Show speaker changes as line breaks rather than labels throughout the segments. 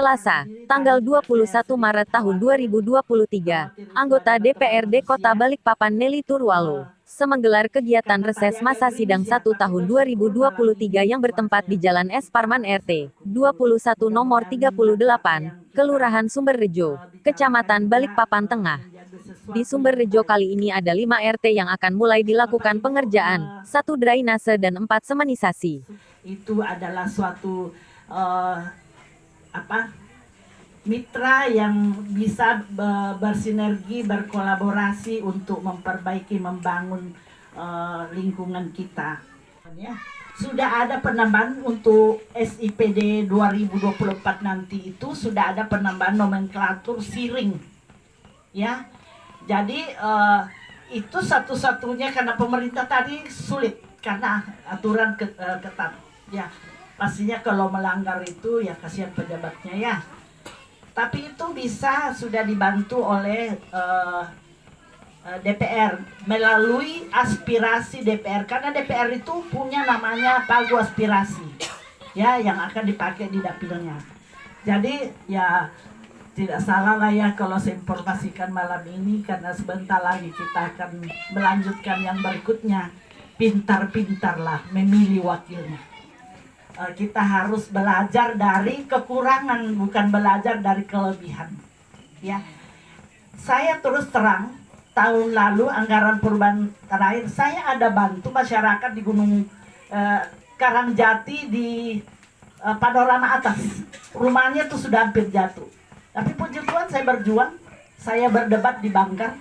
Selasa, tanggal 21 Maret tahun 2023, anggota DPRD Kota Balikpapan Nelly Turwalo menggelar kegiatan reses masa sidang 1 tahun 2023 yang bertempat di Jalan S. Parman RT 21 nomor 38, Kelurahan Sumberrejo, Kecamatan Balikpapan Tengah. Di Sumberrejo kali ini ada 5 RT yang akan mulai dilakukan pengerjaan, 1 drainase dan 4 semenisasi.
Itu adalah suatu mitra yang bisa bersinergi, berkolaborasi untuk memperbaiki, membangun lingkungan kita. Ya. Sudah ada penambahan untuk SIPD 2024 nanti itu sudah ada penambahan nomenklatur siring. Ya. Jadi itu satu-satunya karena pemerintah tadi sulit karena aturan ketat. Ya. Pastinya kalau melanggar itu ya kasihan pejabatnya ya. Tapi itu bisa sudah dibantu oleh DPR melalui aspirasi DPR karena DPR itu punya namanya pagu aspirasi ya yang akan dipakai di dapilnya. Jadi ya tidak salah lah ya kalau saya informasikan malam ini karena sebentar lagi kita akan melanjutkan yang berikutnya. Pintar-pintarlah memilih wakilnya. Kita harus belajar dari kekurangan, bukan belajar dari kelebihan. Ya, saya terus terang tahun lalu anggaran perubahan terakhir saya ada bantu masyarakat di Gunung Karangjati di Panorama Atas. Rumahnya tuh sudah hampir jatuh. Tapi puji Tuhan saya berjuang, saya berdebat di Banggar.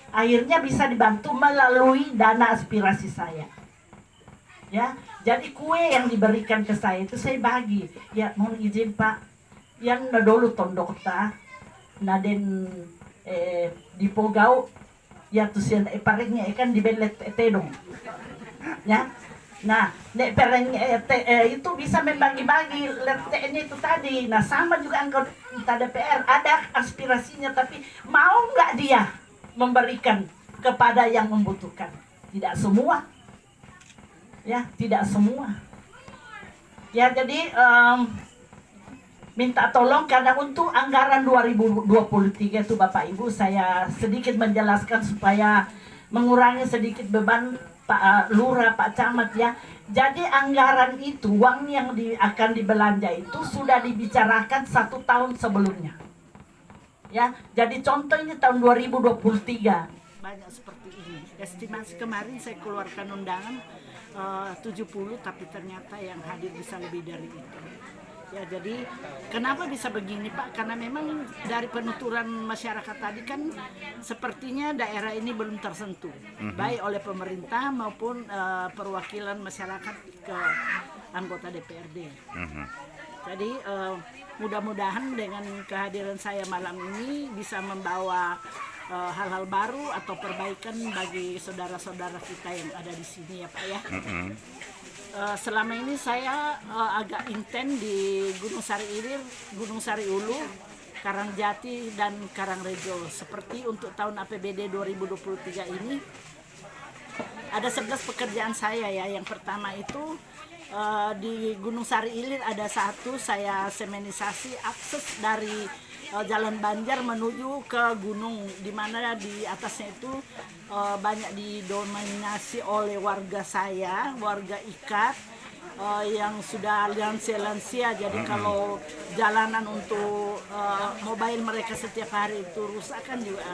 Akhirnya bisa dibantu melalui dana aspirasi saya. Ya, jadi kue yang diberikan ke saya itu saya bagi. Ya, mohon izin Pak, yang dulu tondok ta, naden di Pogau, ya tuh sian parengnya ikan di belet tedong. Ya, nah, nek perengnya itu bisa membagi-bagi letenya itu tadi. Nah, sama juga anggota DPR ada aspirasinya, tapi mau nggak dia memberikan kepada yang membutuhkan? Tidak semua. Ya, tidak semua. Ya, jadi minta tolong karena untuk anggaran 2023 itu Bapak Ibu saya sedikit menjelaskan supaya mengurangi sedikit beban Pak Lurah, Pak Camat ya. Jadi anggaran itu, uang yang akan dibelanja itu sudah dibicarakan 1 tahun sebelumnya. Ya, jadi contoh ini tahun 2023. Banyak seperti ini. Estimasi kemarin saya keluarkan undangan 70, tapi ternyata yang hadir bisa lebih dari itu. Ya, jadi kenapa bisa begini Pak? Karena memang dari penuturan masyarakat tadi kan sepertinya daerah ini belum tersentuh, baik oleh pemerintah maupun perwakilan masyarakat ke anggota DPRD. Jadi mudah-mudahan dengan kehadiran saya malam ini bisa membawa hal-hal baru atau perbaikan bagi saudara-saudara kita yang ada di sini ya Pak ya. Selama ini saya agak intens di Gunung Sari Ilir, Gunung Sari Ulu, Karangjati dan Karangrejo. Seperti untuk tahun APBD 2023 ini ada 11 pekerjaan saya ya. Yang pertama itu di Gunung Sari Ilir ada 1 saya semenisasi akses dari Jalan Banjar menuju ke gunung, di mana di atasnya itu banyak didominasi oleh warga saya, warga ikat yang sudah lansia-lansia. Jadi kalau jalanan untuk mobil mereka setiap hari itu rusak kan juga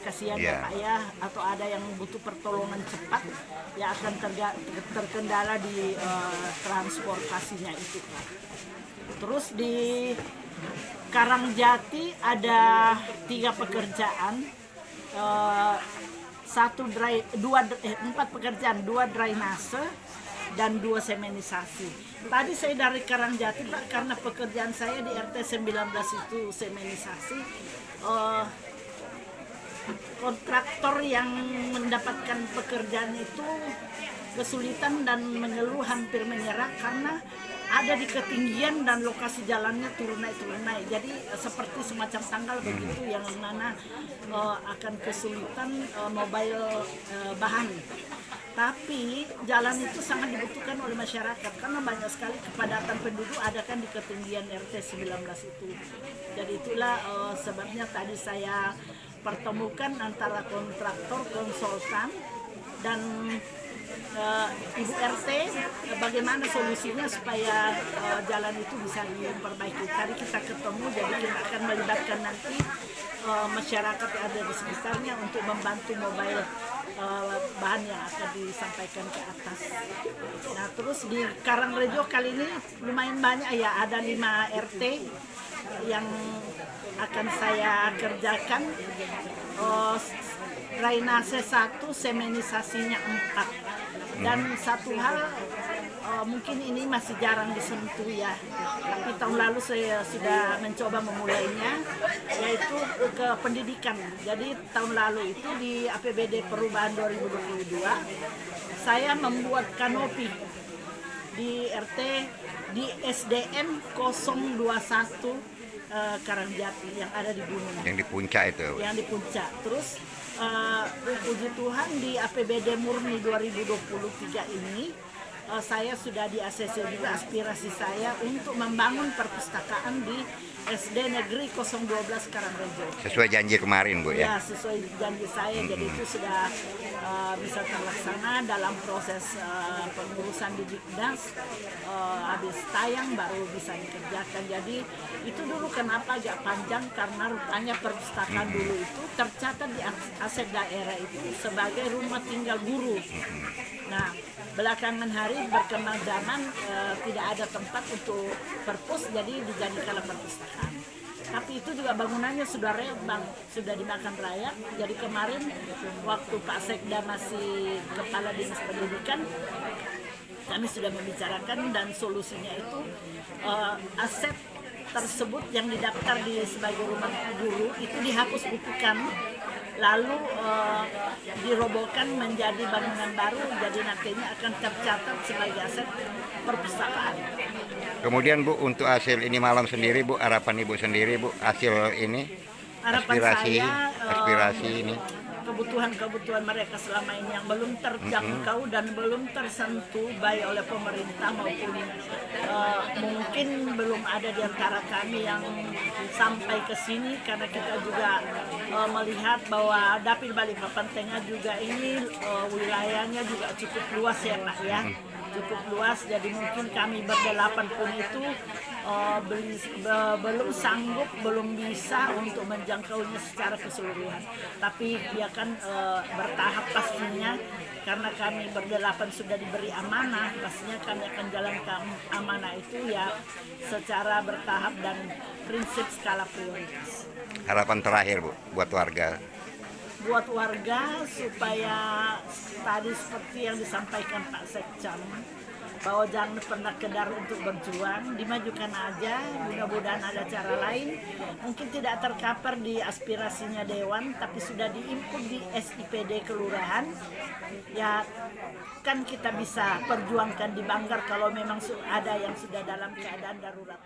kasihan ya Pak ya, atau ada yang butuh pertolongan cepat ya akan terkendala di transportasinya itu Pak. Terus di Karangjati ada 3 pekerjaan, 4 pekerjaan, 2 drainase dan 2 semenisasi. Tadi saya dari Karangjati Pak, karena pekerjaan saya di RT 19 itu semenisasi. Kontraktor yang mendapatkan pekerjaan itu kesulitan dan mengeluh, hampir menyerah karena ada di ketinggian dan lokasi jalannya turun naik. Jadi seperti semacam tanggal begitu yang mana akan kesulitan mobil bahan. Tapi jalan itu sangat dibutuhkan oleh masyarakat karena banyak sekali kepadatan penduduk ada kan di ketinggian RT 19 itu. Jadi itulah sebabnya tadi saya pertemukan antara kontraktor, konsultan, dan Ibu RT bagaimana solusinya supaya jalan itu bisa diperbaiki. Tadi kita ketemu, jadi kita akan melibatkan nanti masyarakat yang ada di sekitarnya untuk membantu mobile bahan yang akan disampaikan ke atas. Nah terus di Karangrejo kali ini lumayan banyak ya, ada 5 RT yang akan saya kerjakan. Drainase 1, semenisasinya 4. Dan satu hal mungkin ini masih jarang disentuh ya, tapi tahun lalu saya sudah mencoba memulainya, yaitu ke pendidikan. Jadi tahun lalu itu di APBD Perubahan 2022 saya membuat kanopi di RT di SDN 021 Karangjati yang ada di gunung.
Yang di puncak itu.
Yang di puncak. Terus puji Tuhan di APBD Murni 2023 ini saya sudah di ACC juga aspirasi saya untuk membangun perpustakaan di SD Negeri 012 Karangrejo.
Sesuai janji kemarin Bu
Ya,
ya?
sesuai janji saya. Jadi itu sudah bisa terlaksana dalam proses pengurusan di Dikdas. Habis tayang baru bisa dikerjakan. Jadi itu dulu kenapa agak panjang, karena rupanya perpustakaan dulu itu tercatat di aset daerah itu sebagai rumah tinggal guru. Nah, belakangan hari berkembang zaman tidak ada tempat untuk perpus, jadi dijadikanlah perpustakaan. Tapi itu juga bangunannya sudah rebang, sudah dimakan rayap. Jadi kemarin waktu Pak Sekda masih Kepala Dinas Pendidikan, kami sudah membicarakan dan solusinya itu aset tersebut yang didaftar sebagai rumah guru itu dihapus bukukan, lalu dirobohkan menjadi bangunan baru, jadi nantinya akan tercatat sebagai aset perpustakaan.
Kemudian Bu, untuk hasil ini malam sendiri Bu, harapan Ibu sendiri Bu, hasil ini,
Harapan
aspirasi ini.
Kebutuhan mereka selama ini yang belum terjangkau dan belum tersentuh baik oleh pemerintah maupun mungkin belum ada di antara kami yang sampai ke sini, karena kita juga melihat bahwa Dapil Balikpapan Tengah juga ini wilayahnya juga cukup luas ya Pak ya. Cukup luas, jadi mungkin kami berdelapan pun itu belum sanggup, belum bisa untuk menjangkaunya secara keseluruhan. Tapi dia kan bertahap pastinya, karena kami berdelapan sudah diberi amanah, pastinya kami akan jalankan amanah itu ya secara bertahap dan prinsip skala prioritas.
Harapan terakhir Bu, buat warga.
Buat warga supaya tadi seperti yang disampaikan Pak Sekcam, bahwa jangan pernah kedar untuk berjuang, dimajukan aja, mudah-mudahan ada cara lain, mungkin tidak tercover di aspirasinya Dewan, tapi sudah diinput di SIPD Kelurahan, ya kan kita bisa perjuangkan di Banggar kalau memang ada yang sudah dalam keadaan darurat.